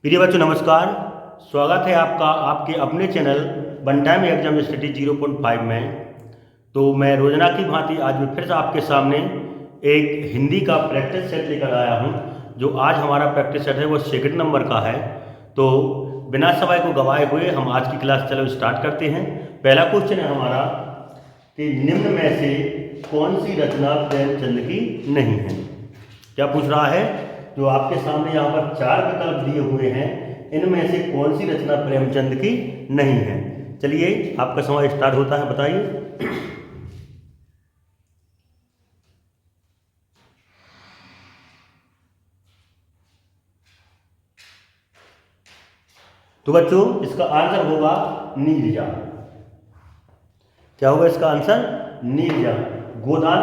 प्रिय बच्चों नमस्कार। स्वागत है आपका आपके अपने channel one time exam study 0.5 में। तो मैं रोजाना की भांति आज भी फिर से आपके सामने एक हिंदी का प्रैक्टिस सेट लेकर आया हूं। जो आज हमारा प्रैक्टिस सेट है वो सेकंड नंबर का है। तो बिना समय को गवाए हुए हम आज की क्लास चलो स्टार्ट करते हैं। पहला क्वेश्चन है हमारा कि निम्न में से कौन सी रचना प्रेमचंद की नहीं है। क्या पूछ रहा है? जो आपके सामने यहाँ पर चार विकल्प दिए हुए हैं, इनमें से कौन सी रचना प्रेमचंद की नहीं है। चलिए आपका समय स्टार्ट होता है, बताइए। तो बच्चों इसका आंसर होगा नीरजा। क्या होगा इसका आंसर? नीरजा। गोदान,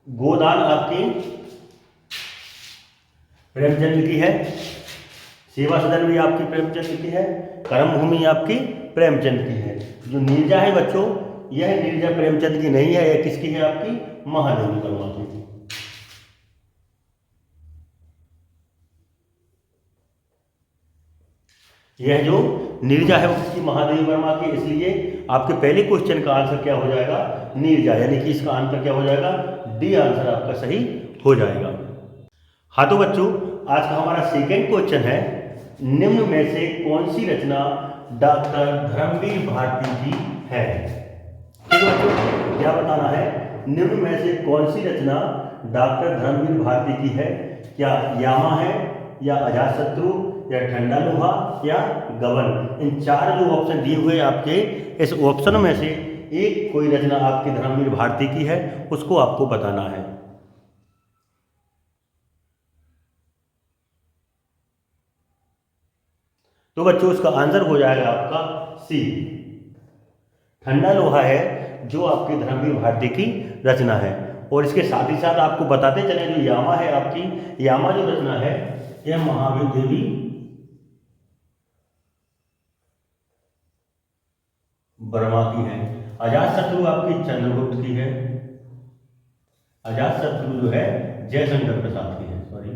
गोदान आपकी प्रेमचंद की है। सेवा सदन भी आपकी प्रेमचंद की है। कर्म भूमि आपकी प्रेमचंद की है। जो नीरजा है बच्चों, यह नीरजा प्रेमचंद की नहीं है। यह किसकी है? आपकी महादेवी वर्मा की। यह जो नीरजा है वो किसकी? महादेवी वर्मा की। इसलिए आपके पहले क्वेश्चन का आंसर क्या हो जाएगा? नीरजा। यानी कि इसका आंसर क्या हो जाएगा? डी आंसर आपका सही हो जाएगा। हाँ तो बच्चों आज का हमारा सेकेंड क्वेश्चन है, निम्न में से कौन सी रचना डॉक्टर धर्मवीर भारती की है। ठीक है बच्चों, क्या बताना है? निम्न में से कौन सी रचना डॉक्टर धर्मवीर भारती की है। क्या यामा है, या अजातशत्रु, या ठंडा लोहा, या गबन। इन चार जो ऑप्शन दिए हुए आपके, इस ऑप्शन में से एक कोई रचना आपकी धर्मवीर भारती की है, उसको आपको बताना है। तो बच्चों इसका आंसर हो जाएगा आपका सी, ठंडा लोहा है जो आपकी धर्मवीर भारती की रचना है। और इसके साथ ही साथ आपको बताते चले, जो यामा है आपकी, यामा जो रचना है यह महावीर देवी वर्मा की है। अजातशत्रु आपकी चंद्रगुप्त की है। अजातशत्रु जो है जयशंकर प्रसाद की है, सॉरी।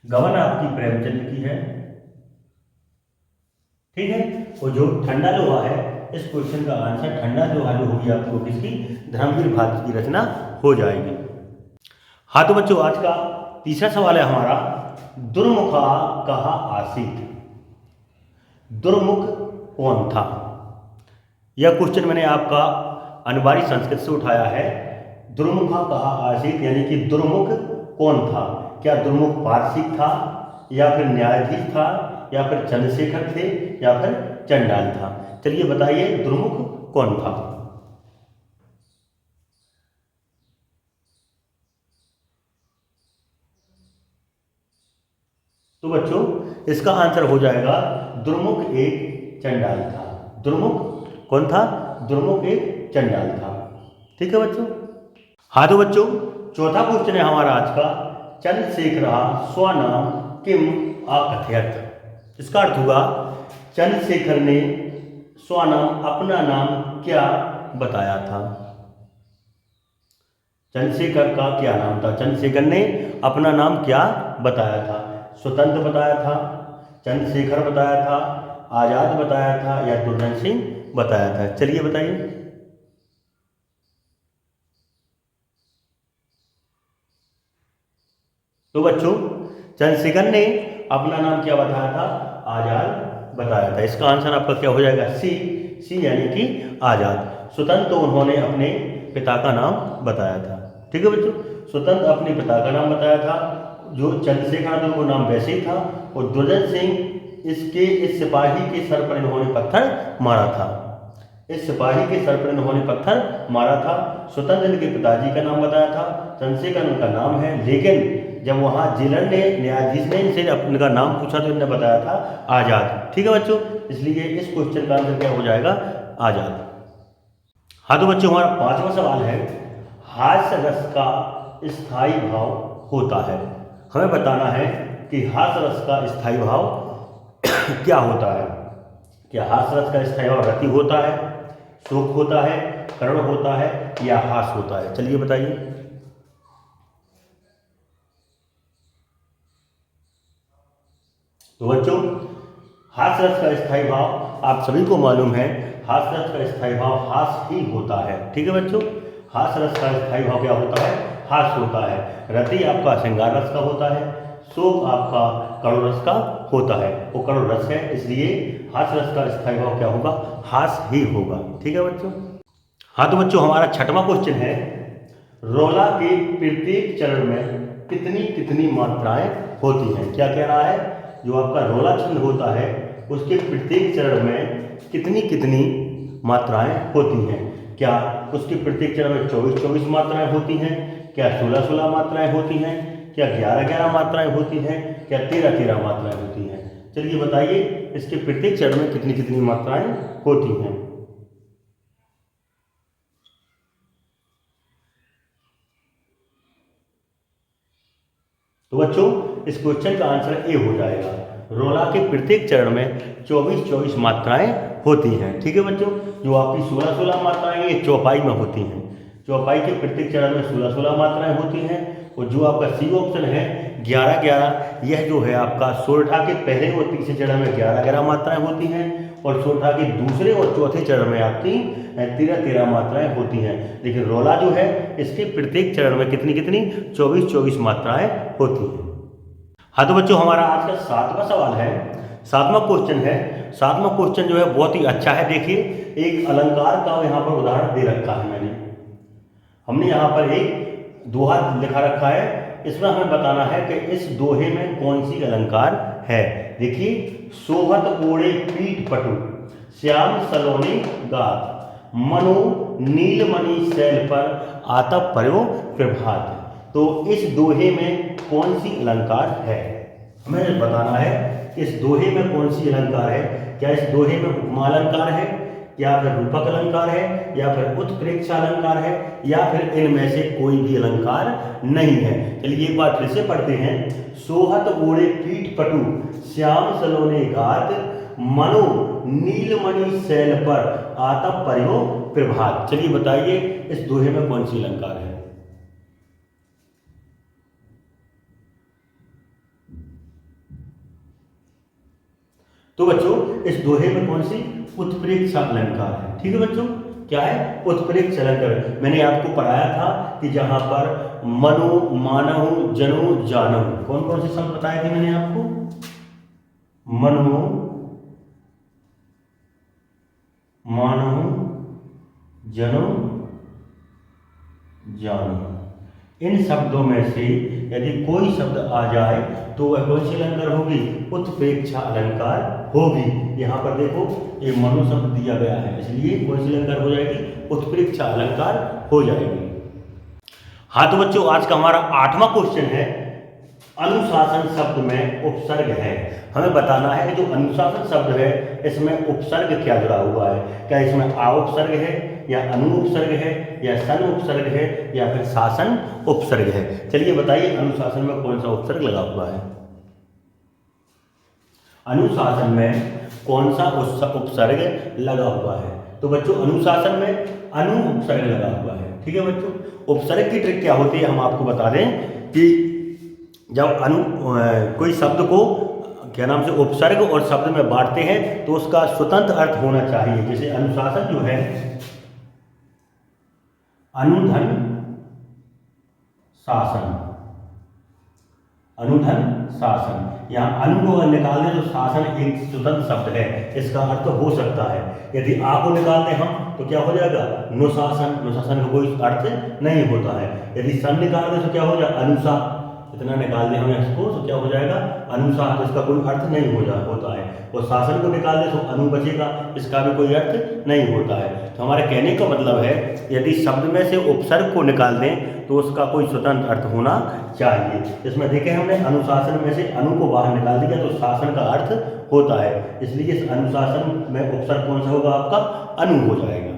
गबन आपकी प्रेमचंद की है। ठीक है। और जो ठंडा लोहा है, इस क्वेश्चन का आंसर ठंडा लोहा जो होगी आपको किसकी? धर्मवीर भारती की रचना हो जाएगी। हाँ तो बच्चों आज का तीसरा सवाल है हमारा, दुर्मुखा कहा आसित। दुर्मुख कौन था? यह क्वेश्चन मैंने आपका अनिवार्य संस्कृत से उठाया है। दुर्मुखा कहा आसित यानी कि दुर्मुख कौन था। क्या दुर्मुख पारसिक था, या फिर न्यायाधीश था, या फिर चंद्रशेखर थे, या फिर चंडाल था। चलिए बताइए दुर्मुख कौन था। तो बच्चों इसका आंसर हो जाएगा दुर्मुख एक चंडाल था। दुर्मुख कौन था? दुर्मुख एक चंडाल था। ठीक है बच्चों। हाँ तो बच्चों चौथा क्वेश्चन है हमारा आज का, चंद्रशेखर स्वनाम किम आकथयत। इसका अर्थ हुआ चंद्रशेखर ने स्वनाम अपना नाम क्या बताया था। चंद्रशेखर का क्या नाम था? चंद्रशेखर ने अपना नाम क्या बताया था? स्वतंत्र बताया था, चंद्रशेखर बताया था, आजाद बताया था, या दुर्जन सिंह बताया था। चलिए बताइए। तो बच्चों चंद्रशेखर ने अपना नाम क्या बताया था? आजाद बताया था। इसका आंसर आपका क्या हो जाएगा? सी, सी यानी कि आजाद। स्वतंत्र तो उन्होंने अपने पिता का नाम बताया था। ठीक है बच्चों, स्वतंत्र अपने पिता का नाम बताया था। जो चंद्रशेखर था वो नाम वैसे ही था। और दुर्जन सिंह इस सिपाही के सर पर इन्होंने पत्थर मारा था। इस सिपाही के सर पर इन्होंने पत्थर मारा था। स्वतंत्र इनके पिताजी का नाम बताया था, चंद्रशेखर उनका नाम है। लेकिन जब वहाँ जेलर ने, न्यायाधीश ने इनसे उनका नाम पूछा तो इन्होंने बताया था आजाद। ठीक है बच्चों, इसलिए इस क्वेश्चन का आंसर क्या हो जाएगा? आजाद। हाँ तो बच्चों हमारा पांचवा सवाल है, हास्य रस का स्थायी भाव होता है। हमें बताना है कि हास्य रस का स्थायी भाव क्या होता है। क्या हास्य रस का स्थायी भाव रति होता है, शोक होता है, करुण होता है, या हास होता है? चलिए बताइए। तो बच्चों हास रस का स्थायी भाव आप सभी को मालूम है, हास रस का स्थायी भाव हास ही होता है। ठीक है बच्चों, हास रस का स्थायी भाव क्या होता है? हास होता है। रति आपका श्रृंगार रस का होता है, शोक आपका करुण रस का होता है। वो करुण रस है, इसलिए हास रस का स्थायी भाव क्या होगा? हास ही होगा। ठीक है बच्चों। हाँ तो बच्चों हमारा छठवां क्वेश्चन है, रोला के प्रत्येक चरण में कितनी कितनी मात्राएं होती हैं? क्या कह रहा है? जो आपका रोला छंद होता है उसके प्रत्येक चरण में कितनी कितनी मात्राएं होती हैं? क्या उसके प्रत्येक चरण में 24-24 मात्राएं होती हैं? क्या 16-16 मात्राएं होती हैं? क्या 11-11 मात्राएं होती हैं? क्या 13-13 मात्राएं होती हैं? चलिए बताइए इसके प्रत्येक चरण में कितनी कितनी मात्राएं होती हैं? तो बच्चों इस क्वेश्चन का आंसर ए हो जाएगा। रोला के प्रत्येक चरण में 24-24 मात्राएं होती हैं। ठीक है बच्चों, जो आपकी 16-16 मात्राएं ये चौपाई में होती हैं। चौपाई के प्रत्येक चरण में 16-16 मात्राएं होती हैं। और जो आपका सी ऑप्शन है 11-11, यह जो है आपका सोरठा के पहले और तीसरे चरण में 11-11 मात्राएं होती हैं, और सोरठा के दूसरे और चौथे चरण में आपकी 13-13 मात्राएं होती हैं। लेकिन रोला जो है इसके प्रत्येक चरण में कितनी कितनी 24-24 मात्राएं होती हैं। हाँ तो बच्चों हमारा आज का 7वां सवाल है, 7वां क्वेश्चन है। 7वां क्वेश्चन जो है बहुत ही अच्छा है। देखिए एक अलंकार का यहाँ पर उदाहरण दे रखा है हमने यहाँ पर एक दोहा लिखा रखा है। इसमें हमें बताना है कि इस दोहे में कौन सी अलंकार है। देखिए, सोहत ओढ़े पीठ पटु श्याम सलोनी गात, मनु नीलमणि शैल पर आता पर्यो प्रभात। तो इस दोहे में कौन सी अलंकार है? हमें बताना है इस दोहे में कौन सी अलंकार है। क्या इस दोहे में उपमा अलंकार है, या फिर रूपक अलंकार है, या फिर उत्प्रेक्षा अलंकार है, या फिर इनमें से कोई भी अलंकार नहीं है? चलिए एक बार फिर से पढ़ते हैं। सोहत ओढ़े पीठ पटु श्याम सलोने गात, मनो नीलमणि शैल पर आता पर्यो प्रभात। चलिए बताइए इस दोहे में कौन सी अलंकार है? तो बच्चों इस दोहे में कौन सी? उत्प्रेक्षा अलंकार है। ठीक है बच्चों, क्या है? उत्प्रेक्षा अलंकार। मैंने आपको पढ़ाया था कि जहां पर मनो मानहु जनो जानहु, कौन कौन से शब्द बताए थे मैंने आपको? मनो मानहु जनो जानहु, इन शब्दों में से यदि कोई शब्द आ जाए तो वह कौन सी अलंकार होगी? उत्प्रेक्षा अलंकार होगी। यहाँ पर देखो ये मनो शब्द दिया गया है, इसलिए कौन सी अलंकार हो जाएगी? उत्प्रेक्षा अलंकार हो जाएगी। हाँ तो बच्चों आज का हमारा 8वां क्वेश्चन है, अनुशासन शब्द में उपसर्ग है। हमें बताना है कि जो अनुशासन शब्द है इसमें उपसर्ग क्या जुड़ा हुआ है। क्या इसमें आ उपसर्ग है, या अनु उपसर्ग है, या सन उपसर्ग है, या फिर शासन उपसर्ग है? चलिए बताइए अनुशासन में कौन सा उपसर्ग लगा हुआ है? अनुशासन में कौन सा उपसर्ग लगा हुआ है? तो बच्चों अनुशासन में अनु उपसर्ग लगा हुआ है। ठीक है बच्चों, उपसर्ग की ट्रिक क्या होती है हम आपको बता दें कि जब कोई शब्द को क्या नाम से उपसर्ग और शब्द में बांटते हैं तो उसका स्वतंत्र अर्थ होना चाहिए। जैसे अनुशासन जो है अनुधन शासन, अनुधन शासन। यहाँ अनु को निकाल दें तो शासन एक स्वतंत्र शब्द है, इसका अर्थ हो सकता है। यदि आ को निकाल दें हम तो क्या हो जाएगा? नुशासन, नुशासन का कोई अर्थ नहीं होता है। यदि सन निकाल दें तो क्या हो जाएगा? अनुसा, इतना निकाल दें हमें इसको तो क्या हो जाएगा? अनुसार, तो इसका कोई अर्थ नहीं होता है। और शासन को निकाल दें तो अनु बचेगा, इसका भी कोई अर्थ नहीं होता है। तो हमारे कहने का मतलब है यदि शब्द में से उपसर्ग को निकाल दें तो उसका कोई स्वतंत्र अर्थ होना चाहिए। इसमें देखें हमने अनुशासन में से अनु को बाहर निकाल दिया तो शासन का अर्थ होता है, इसलिए इस अनुशासन में उपसर्ग कौन सा होगा? आपका अनु हो जाएगा।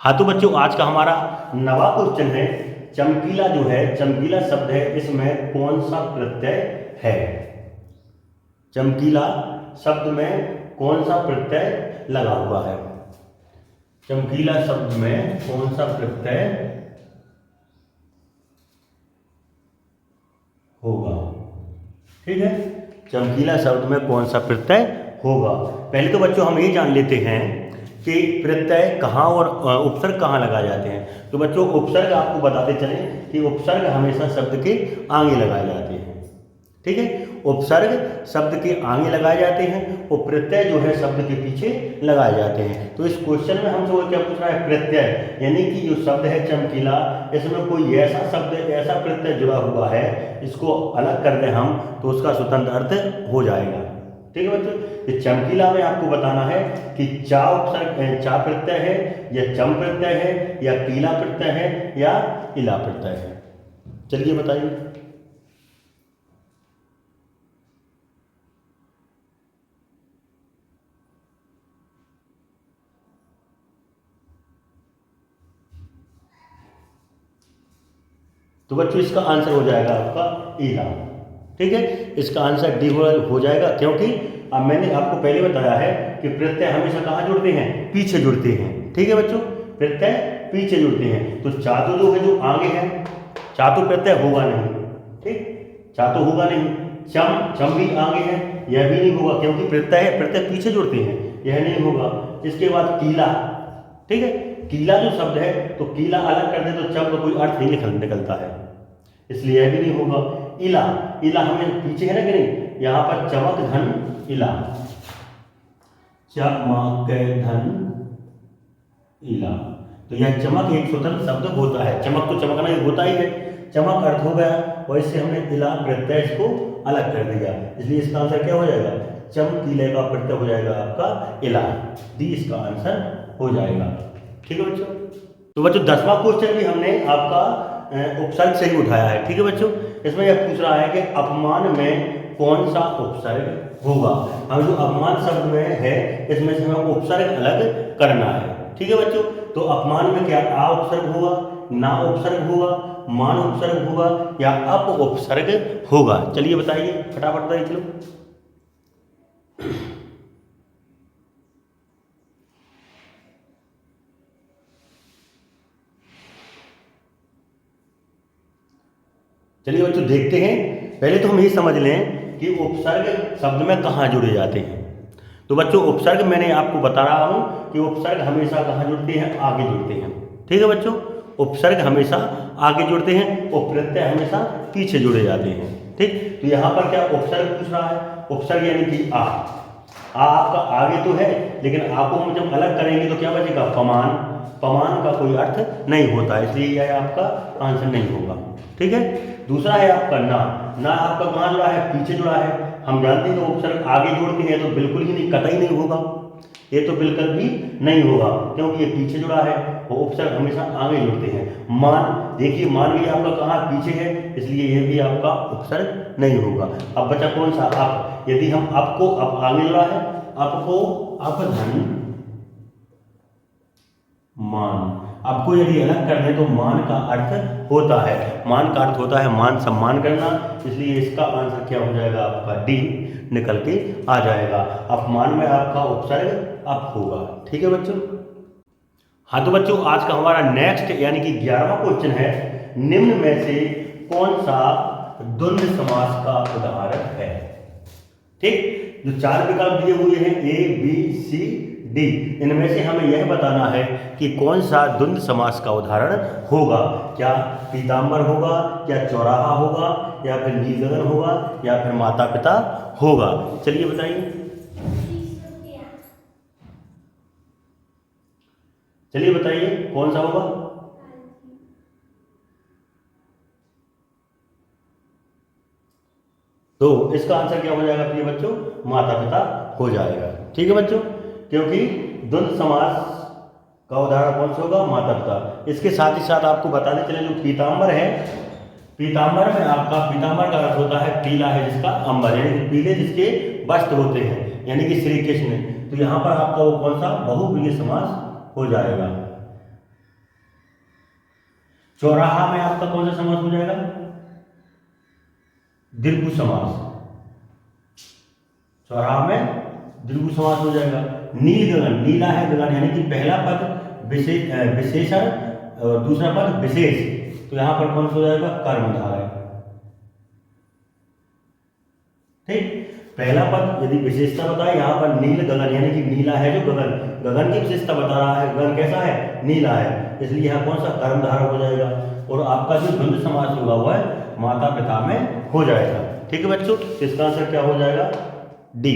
हाँ तो बच्चों आज का हमारा 9वां क्वेश्चन है, चमकीला जो है, चमकीला शब्द है, इसमें कौन सा प्रत्यय है? चमकीला शब्द में कौन सा प्रत्यय लगा हुआ है? चमकीला शब्द में कौन सा प्रत्यय होगा? ठीक है, चमकीला शब्द में कौन सा प्रत्यय होगा। पहले तो बच्चों हम ये जान लेते हैं कि प्रत्यय कहाँ और उपसर्ग कहाँ लगाए जाते हैं। तो बच्चों उपसर्ग आपको बताते चलें कि उपसर्ग हमेशा शब्द के आगे लगाए जाते हैं, ठीक है। उपसर्ग शब्द के आगे लगाए जाते हैं और प्रत्यय जो है शब्द के पीछे लगाए जाते हैं। तो इस क्वेश्चन में हमसे वो क्या पूछ रहा है, प्रत्यय, यानी कि जो शब्द है चमकीला, इसमें कोई ऐसा शब्द ऐसा प्रत्यय जुड़ा हुआ है, इसको अलग कर दें हम तो उसका स्वतंत्र अर्थ हो जाएगा, ठीक है बच्चों। ये चमकीला में आपको बताना है कि चा उपसर्ग चा प्रत्यय है या चम प्रत्यय है या कीला प्रत्यय है या इला प्रत्यय है। चलिए बताइए। तो बच्चों इसका आंसर हो जाएगा आपका ईला, ठीक है। इसका आंसर डी हो जाएगा, क्योंकि अब मैंने आपको पहले बताया है कि प्रत्यय हमेशा कहाँ जुड़ते हैं, पीछे जुड़ते हैं, ठीक है बच्चों। प्रत्यय पीछे जुड़ते हैं, तो चातु जो है जो आगे है, चातु प्रत्यय होगा नहीं, ठीक, चातु होगा नहीं। चम भी आगे है, यह भी नहीं होगा, क्योंकि प्रत्यय पीछे जुड़ते हैं, यह नहीं होगा। इसके बाद कीला, ठीक है, कीला जो शब्द है तो कीला अलग कर दे तो चम का कोई अर्थ नहीं निकलता है, इसलिए यह भी नहीं होगा। इला, इला हमें पीछे है ना कि नहीं, यहाँ पर चमक धन इला, चमक धन इला, तो यह चमक एक स्वतंत्र शब्द होता है। चमक तो चमकना ही होता ही है, चमक अर्थ हो गया, और इससे हमने इला प्रत्यय को अलग कर दिया, इसलिए इसका आंसर क्या हो जाएगा, चमकीले का प्रत्यय हो जाएगा आपका इला, डी इसका आंसर हो जाएगा, ठीक है बच्चों। तो बच्चों 10वां क्वेश्चन भी हमने आपका उपसर्ग से ही उठाया है, ठीक है बच्चों। इसमें यह पूछ रहा है कि अपमान में कौन सा उपसर्ग होगा। हम जो अपमान शब्द में है इसमें से हमें उपसर्ग अलग करना है, ठीक है बच्चों। तो अपमान में क्या आ उपसर्ग होगा, ना उपसर्ग होगा, मान उपसर्ग होगा या अप उपसर्ग होगा। चलिए बताइए, फटाफट बताइए चलो। चलिए बच्चों देखते हैं। पहले तो हम ये समझ लें कि उपसर्ग शब्द में कहाँ जुड़े जाते हैं। तो बच्चों उपसर्ग मैंने आपको बता रहा हूँ कि उपसर्ग हमेशा कहाँ जुड़ते हैं, आगे जुड़ते हैं, ठीक है बच्चों। उपसर्ग हमेशा आगे जुड़ते हैं और प्रत्यय हमेशा पीछे जुड़े जाते हैं, ठीक। तो यहाँ पर क्या उपसर्ग पूछ रहा है, उपसर्ग यानी कि आ आपका आगे तो है, लेकिन आ को हम जब अलग करेंगे तो क्या बचेगा, पमान, पमान का कोई अर्थ नहीं होता, इसलिए यह आपका आंसर नहीं होगा, ठीक है। दूसरा है आपका ना, ना आपका कहाँ जुड़ा है, पीछे जुड़ा है। हम जानते हैं तो उपसर्ग आगे जोड़ते हैं तो बिल्कुल ही नहीं, कतई नहीं होगा, ये तो बिल्कुल भी नहीं होगा, क्योंकि ये पीछे जुड़ा है और उपसर्ग हमेशा आगे जुड़ते हैं। मान, देखिए मान भी आपका कहाँ पीछे है, इसलिए ये भी आपका उपसर्ग नहीं होगा। अब बचा कौन सा, अप। यदि हम अप को, अप आगे जुड़ा है, अप को अप धन मान, आपको यदि अलग कर दें तो मान का अर्थ होता है, मान का अर्थ होता है मान सम्मान करना, इसलिए इसका आंसर क्या हो जाएगा आपका डी निकल के आ जाएगा। अपमान में आपका उपसर्ग अप होगा, ठीक है बच्चों। हाँ तो बच्चों आज का हमारा नेक्स्ट यानी कि 11वां क्वेश्चन है, निम्न में से कौन सा द्वंद्व समास का उदाहरण है, ठीक। जो 4 विकल्प दिए हुए हैं ए बी सी डी, इनमें से हमें यह बताना है कि कौन सा द्वंद्व समास का उदाहरण होगा। क्या पीताम्बर होगा, क्या चौराहा होगा, या फिर नील गगन होगा, या फिर माता पिता होगा। चलिए बताइए, चलिए बताइए कौन सा होगा। तो इसका आंसर क्या हो जाएगा प्रिय बच्चों, माता पिता हो जाएगा, ठीक है बच्चों, क्योंकि द्वंद्व समास का उदाहरण कौन सा होगा, माता पिता। इसके साथ ही साथ आपको बताते चले जो पीताम्बर है, पीताम्बर में आपका पीताम्बर का अर्थ होता है पीला है जिसका अंबर, यानी कि पीले जिसके वस्त्र होते हैं, यानी कि श्री कृष्ण। तो यहाँ पर आपका वो कौन सा बहुप्रिय समास हो जाएगा। चौराहा में आपका कौन सा समास हो जाएगा, दीर्घ समास, चौराहा में दीर्घ समास हो जाएगा। नील गगन, नीला है गगन, यानी कि पहला पद विशेषण और दूसरा पद विशेष, तो यहां पर कौन सा हो जाएगा, कर्मधारय, ठीक। पहला पद यदि विशेषता बताए, यहाँ पर नील गगन यानी कि नीला है जो गगन, गगन की विशेषता बता रहा है, गगन कैसा है, नीला है, इसलिए यहाँ कौन सा कर्मधारय हो जाएगा। और आपका जो द्वंद्व समास होगा वह माता पिता में हो जाएगा। ठीक है बच्चों, इसका आंसर क्या हो जाएगा, डी।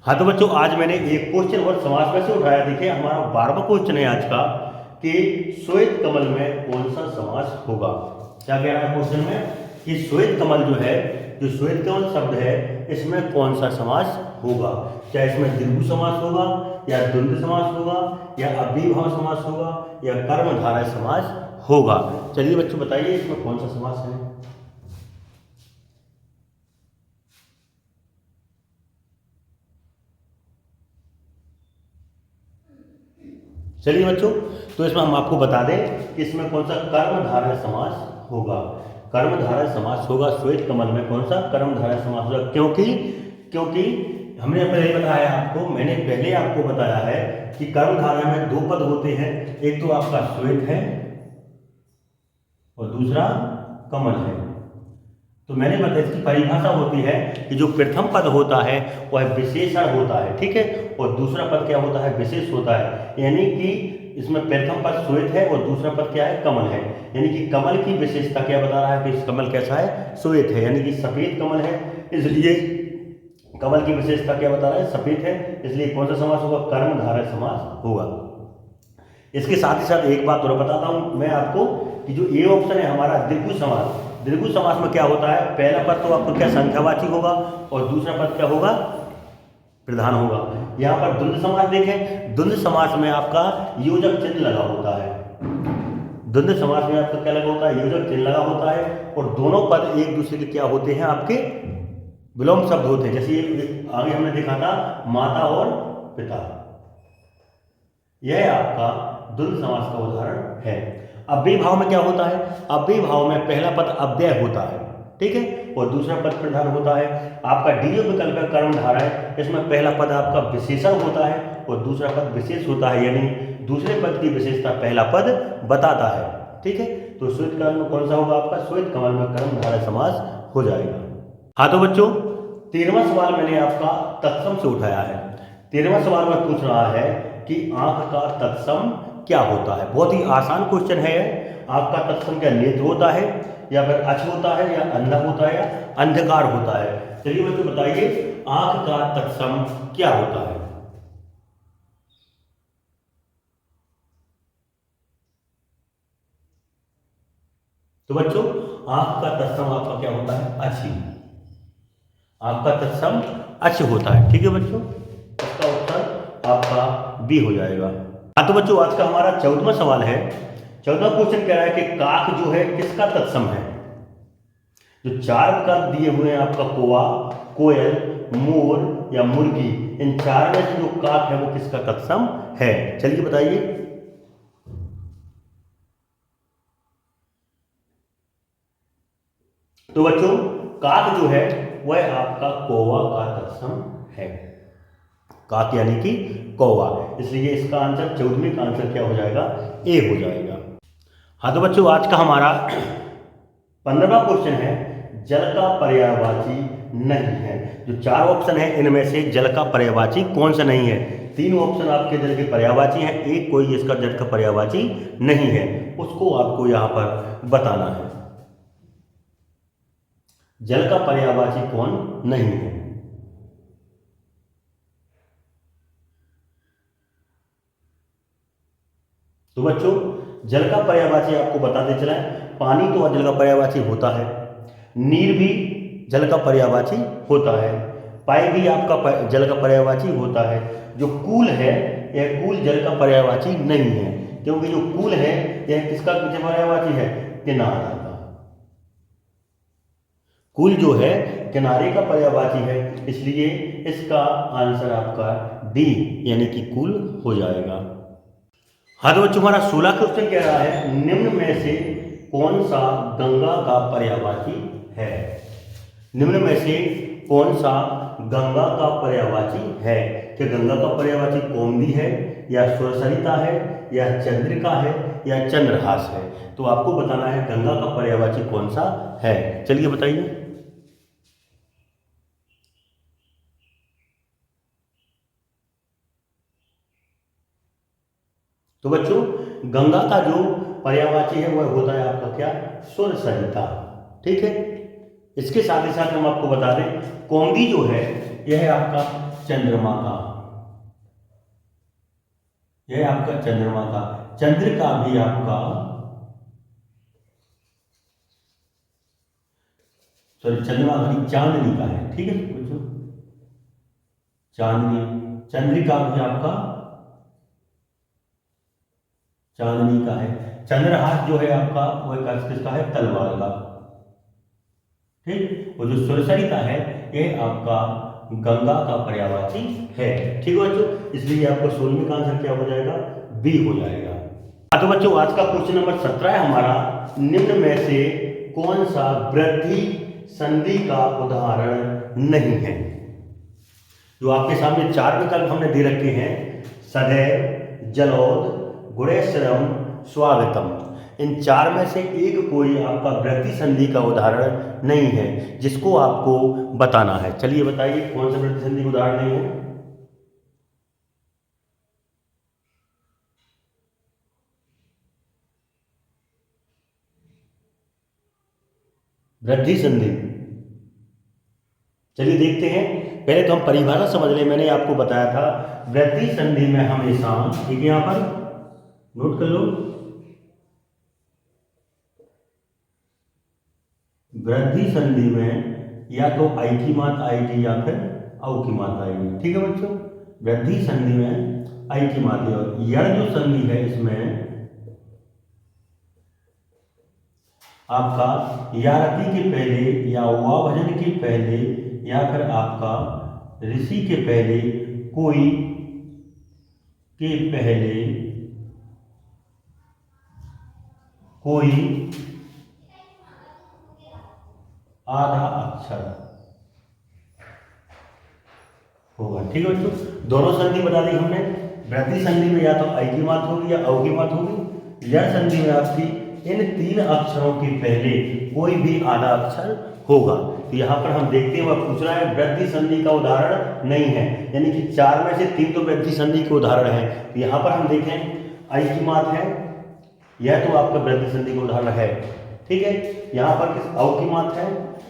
हाँ तो बच्चों, आज मैंने एक क्वेश्चन और समास में से उठाया। देखिए हमारा 12वां क्वेश्चन है आज का कि श्वेत कमल में कौन सा समास होगा। क्या कह रहा है क्वेश्चन में कि श्वेत कमल जो है, जो श्वेत कमल शब्द है, इसमें कौन सा समास होगा। क्या इसमें द्विगु समास होगा, या द्वंद्व समास होगा, या अव्ययीभाव समास होगा, या कर्मधारय समास होगा। चलिए बच्चों बताइए इसमें कौन सा समास है। चलिए बच्चों, तो इसमें हम आपको बता दें कि इसमें कौन सा कर्मधारय समास होगा। कर्मधारय समास होगा श्वेत कमल में, कौन सा कर्मधारय समास होगा। क्योंकि हमने पहले बताया आपको, मैंने पहले आपको बताया है कि कर्मधारय में दो पद होते हैं, एक तो आपका श्वेत है और दूसरा कमल है। तो मैंने बताया इसकी परिभाषा होती है कि जो प्रथम पद होता है वह विशेषण होता है, ठीक है, और दूसरा पद क्या होता है, विशेष होता है। यानी कि इसमें प्रथम पद श्वेत है और दूसरा पद क्या है, कमल है। यानी कि कमल की विशेषता क्या बता रहा है कि कमल कैसा है, श्वेत है, यानी कि सफेद कमल है, इसलिए कमल की विशेषता क्या बता रहा है, सफेद है, इसलिए कौन सा समास होगा, कर्मधारय समास होगा। इसके साथ ही साथ एक बात और बताता हूं मैं आपको कि जो ए ऑप्शन है हमारा द्विगु समास, द्विगु समास में क्या होता है, पहला पद तो आपको क्या संख्यावाची होगा और दूसरा पद क्या होगा, प्रधान होगा। यहाँ पर द्वंद्व समास देखें, द्वंद्व समास में आपका योजक चिन्ह लगा होता है, द्वंद्व समास में आपका क्या लगा होता है, योजक चिन्ह लगा होता है, और दोनों पद एक दूसरे के क्या होते हैं, आपके विलोम शब्द होते हैं। जैसे आगे हमने देखा था माता और पिता, यह आपका द्वंद्व समास का उदाहरण है। अव्ययी भाव में क्या होता है, अव्ययी भाव में पहला पद अव्यय होता है, ठीक है, और दूसरा पद प्रधान होता है। आपका डी विकल्प का कर्मधारय, इसमें पहला पद आपका विशेषण होता है और दूसरा पद विशेष होता है, यानी दूसरे पद की विशेषता पहला पद बताता है, ठीक है। तो श्वेत कमल में कौन सा होगा आपका, श्वेत कमल में कर्मधारय समास हो जाएगा। हाँ तो बच्चों 13वां सवाल मैंने आपका तत्सम से उठाया है। 13वां सवाल में पूछ रहा है कि आंख का तत्सम क्या होता है। बहुत ही आसान क्वेश्चन है। आंख का तत्सम क्या नेत्र होता है, या फिर अक्ष होता है, या अंधा होता है, या अंधकार होता है। चलिए बच्चों बताइए आंख का तत्सम क्या होता है। तो बच्चों आंख का तत्सम आपका क्या होता है, अक्ष। आपका तत्सम अक्ष होता है, ठीक है बच्चों, इसका उत्तर आपका बी हो जाएगा। हाँ तो बच्चों आज का हमारा 14वां सवाल है। 14वां क्वेश्चन कह रहा है कि काक जो है किसका तत्सम है। जो चार विकल्प दिए हुए हैं आपका कौवा, कोयल, मोर या मुर्गी, इन चार में से जो काक है वो किसका तत्सम है। चलिए बताइए। तो बच्चों काक जो है वह आपका कौवा का तत्सम है। काक यानी कि कौवा, इसलिए इसका आंसर 14वें का आंसर क्या हो जाएगा, ए हो जाएगा। हाँ तो बच्चों आज का हमारा 15वां क्वेश्चन है जल का पर्यायवाची नहीं है। जो चार ऑप्शन है इनमें से जल का पर्यायवाची कौन सा नहीं है। तीन ऑप्शन आपके जल के पर्यायवाची हैं, एक कोई इसका जल का पर्यायवाची नहीं है, उसको आपको यहां पर बताना है। जल का पर्यायवाची कौन नहीं है। तो बच्चों जल का पर्यायवाची आपको बताते चला है, पानी तो जल का पर्यायवाची होता है, नीर भी जल का पर्यायवाची होता है, पानी भी आपका जल का पर्यायवाची होता है। जो कूल है यह कूल जल का पर्यायवाची नहीं है, क्योंकि जो कूल है यह किसका पर्यायवाची है, किनारा का। कूल जो है किनारे का पर्यायवाची है, इसलिए इसका आंसर आपका डी यानी कि कूल हो जाएगा। हाँ तो बच्चों हमारा 16 क्वेश्चन कह रहा है निम्न में से कौन सा गंगा का पर्यायवाची है। निम्न में से कौन सा गंगा का पर्यायवाची है। कि गंगा का पर्यायवाची कौमुदी है, या सुरसरिता है, या चंद्रिका है, या चंद्रहास है। तो आपको बताना है गंगा का पर्यायवाची कौन सा है। चलिए बताइए। तो बच्चों गंगा का जो पर्यायवाची है वह होता है आपका क्या, सुर सरिता। ठीक है, इसके साथ ही साथ हम आपको बता दें कोमदी जो है यह है आपका चंद्रमा का, यह है आपका चंद्रमा का, चंद्र का भी आपका, सॉरी चंद्रमा का चांदनी का है। ठीक है बच्चों, चांदनी, चंद्रिका भी आपका चांदनी का है। चंद्रहास जो है आपका वह किसका है, तलवार का। ठीक, और जो सुरसरिता है यह आपका गंगा का पर्यायवाची है। ठीक है बच्चों, इसलिए आपको 16वीं का आंसर क्या हो जाएगा, बी हो जाएगा। तो बच्चों आज का क्वेश्चन नंबर 17 है हमारा, निम्न में से कौन सा वृद्धि संधि का उदाहरण नहीं है। जो आपके सामने 4 विकल्प हमने दे रखे हैं, सदैव, जलोद, गुणेश्वरम, स्वागतम, इन 4 में से एक कोई आपका वृद्धि संधि का उदाहरण नहीं है जिसको आपको बताना है। चलिए बताइए कौन सा वृद्धि संधि का उदाहरण नहीं है। वृद्धि संधि, चलिए देखते हैं। पहले तो हम परिभाषा समझ लें। मैंने आपको बताया था वृद्धि संधि में हमेशा, ठीक है, यहां पर नोट कर लो, वृद्धि संधि में या तो आई की मात आएगी या फिर औ की मात आएगी। ठीक है बच्चों, वृद्धि संधि में आई की मात है, और यण जो संधि है इसमें आपका या रति के पहले या वा भजन के पहले या फिर आपका ऋषि के पहले कोई के पहले कोई आधा अक्षर होगा। ठीक है बच्चों, दोनों संधि बता दी हमने। वृद्धि संधि में या तो आई की मात होगी या औ की मात होगी। यण संधि में आपकी इन 3 अक्षरों के पहले कोई भी आधा अक्षर होगा। तो यहाँ पर हम देखते हैं वह पूछ रहा है वृद्धि संधि का उदाहरण नहीं है, यानी कि 4 में से 3 तो वृद्धि संधि के उदाहरण है। तो यहाँ पर हम देखें आई की मात है, यह तो आपका वृद्धि संधि का उदाहरण है। ठीक है, यहाँ पर किस औ की मात है,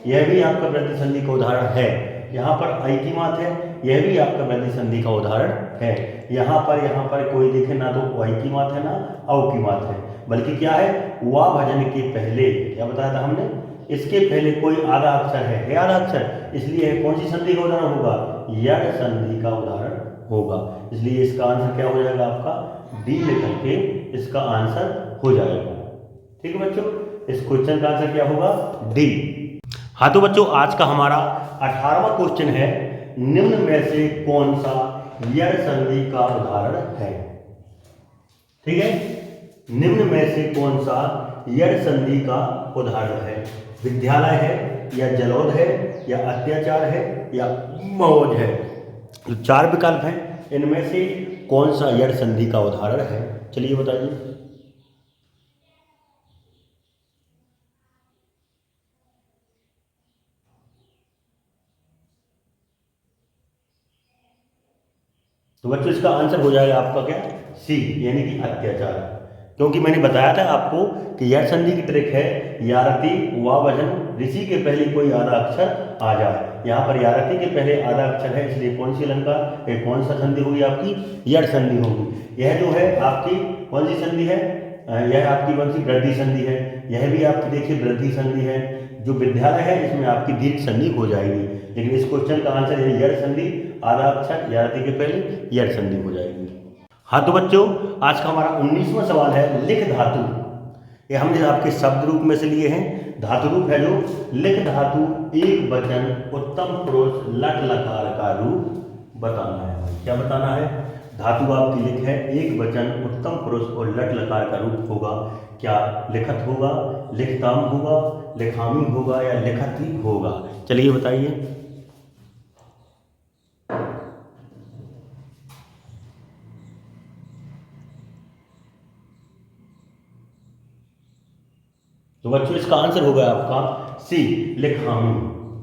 यह भी आपका वृद्धि संधि का उदाहरण है। यहाँ पर आई की मात है, यह भी आपका वृद्धि संधि का उदाहरण है। यहाँ पर कोई देखे ना तो वाई की मात है ना औ की मात है, बल्कि क्या है, वा भजन के पहले, क्या बताया था हमने, इसके पहले कोई आधा अक्षर है आधा अक्षर, इसलिए कौन सी संधि का उदाहरण होगा, यण संधि का उदाहरण होगा। इसलिए इसका आंसर क्या हो जाएगा आपका, डी लेकर के इसका आंसर हो जाएगा। ठीक है बच्चों, इस क्वेश्चन का आंसर क्या होगा, डी। हाँ तो बच्चों आज का हमारा 18वां क्वेश्चन है, निम्न में से कौन सा यण संधि का उदाहरण है। ठीक है, निम्न में से कौन सा यण संधि का उदाहरण है। विद्यालय है या जलोद है या अत्याचार है या मौज है। तो 4 विकल्प हैं, इनमें से कौन सा यण संधि का उदाहरण है, चलिए बताइए। तो बच्चों इसका आंसर हो जाएगा आपका क्या, सी, यानी कि अत्याचार। क्योंकि मैंने बताया था आपको कि यह संधि की ट्रिक है, यारती वा वजन ऋषि के पहले कोई आधा अक्षर आ जाए। यहाँ पर यारती के पहले आधा अक्षर है, इसलिए कौन सी अलंकार, कौन सा संधि होगी आपकी, यण संधि होगी। यह जो है आपकी कौन सी संधि है, यह आपकी कौन सी, वृद्धि संधि है। यह भी आपकी देखिए वृद्धि संधि है। जो विद्यालय है इसमें आपकी दीर्घ संधि हो जाएगी, लेकिन इस क्वेश्चन का आंसर है यण संधि, आधा अक्षर यारती के पहले यण संधि हो जाएगी। हाँ तो बच्चों आज का हमारा 19वां सवाल है, लिख धातु। ये हमने आपके शब्द रूप में से लिए हैं, धातु रूप है जो लिख धातु एक वचन उत्तम पुरुष लट लकार का रूप बताना है। क्या बताना है, धातु आपकी लिख है, एक वचन उत्तम पुरुष और लट लकार का रूप होगा। क्या लिखत होगा, लिखताम होगा, लिखामी होगा या लिखती होगा, चलिए बताइए। तो बच्चों इसका आंसर होगा आपका सी, लिखामी।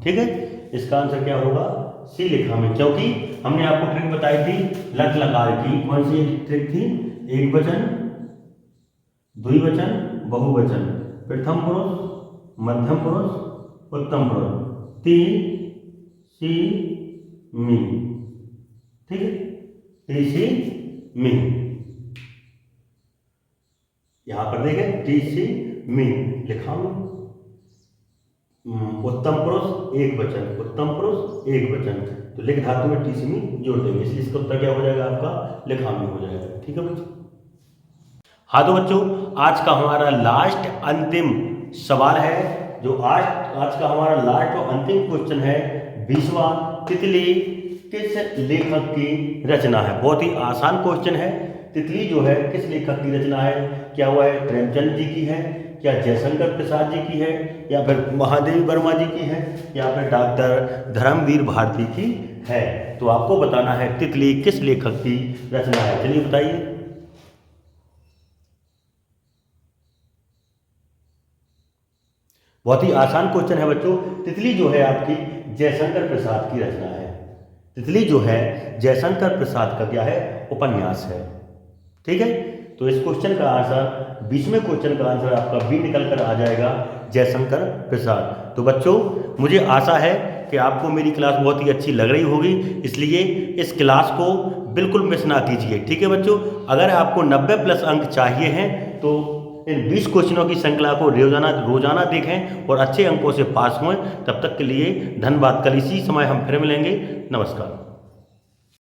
ठीक है, इसका आंसर क्या होगा, सी, लिखामी। क्योंकि हमने आपको ट्रिक बताई थी लट लकार की, कौन सी ट्रिक थी, एक वचन द्विवचन, बहुवचन, प्रथम पुरुष, मध्यम पुरुष, उत्तम पुरुष, ती, सी, मी। ठीक है, टी, सी, मी। यहां पर देखें टी, सी, मी लिखा हूं। उत्तम पुरुष एक वचन, उत्तम पुरुष एक वचन, तो लिख धातु में टी, सी, मी जोड़ देंगे, इसलिए इसका उत्तर क्या हो जाएगा आपका, लिखामी हो जाएगा। ठीक है बच्चों। हाँ तो बच्चों, आज का हमारा लास्ट अंतिम सवाल है, जो आज का हमारा लास्ट और अंतिम क्वेश्चन है 20वां। तितली किस लेखक की रचना है? बहुत ही आसान क्वेश्चन है। तितली जो है किस लेखक की रचना है? क्या वह प्रेमचंद जी की है, क्या जयशंकर प्रसाद जी की है, या फिर महादेवी वर्मा जी की है, या फिर डॉक्टर धर्मवीर भारती की है? तो आपको बताना है तितली किस लेखक की रचना है। चलिए बताइए। बहुत ही आसान क्वेश्चन है बच्चों। तितली जो है आपकी जयशंकर प्रसाद की रचना है। तितली जो है जयशंकर प्रसाद का क्या है, उपन्यास है। ठीक है, तो इस क्वेश्चन का आंसर 20वें क्वेश्चन का आंसर आपका बी निकल कर आ जाएगा, जयशंकर प्रसाद। तो बच्चों, मुझे आशा है कि आपको मेरी क्लास बहुत ही अच्छी लग रही होगी, इसलिए इस क्लास को बिल्कुल मिस ना कीजिए। ठीक है बच्चों, अगर आपको 90+ अंक चाहिए हैं तो इन 20 क्वेश्चनों की श्रृंखला को रोजाना देखें और अच्छे अंकों से पास हों। तब तक के लिए धन्यवाद। कल इसी समय हम फिर मिलेंगे। नमस्कार।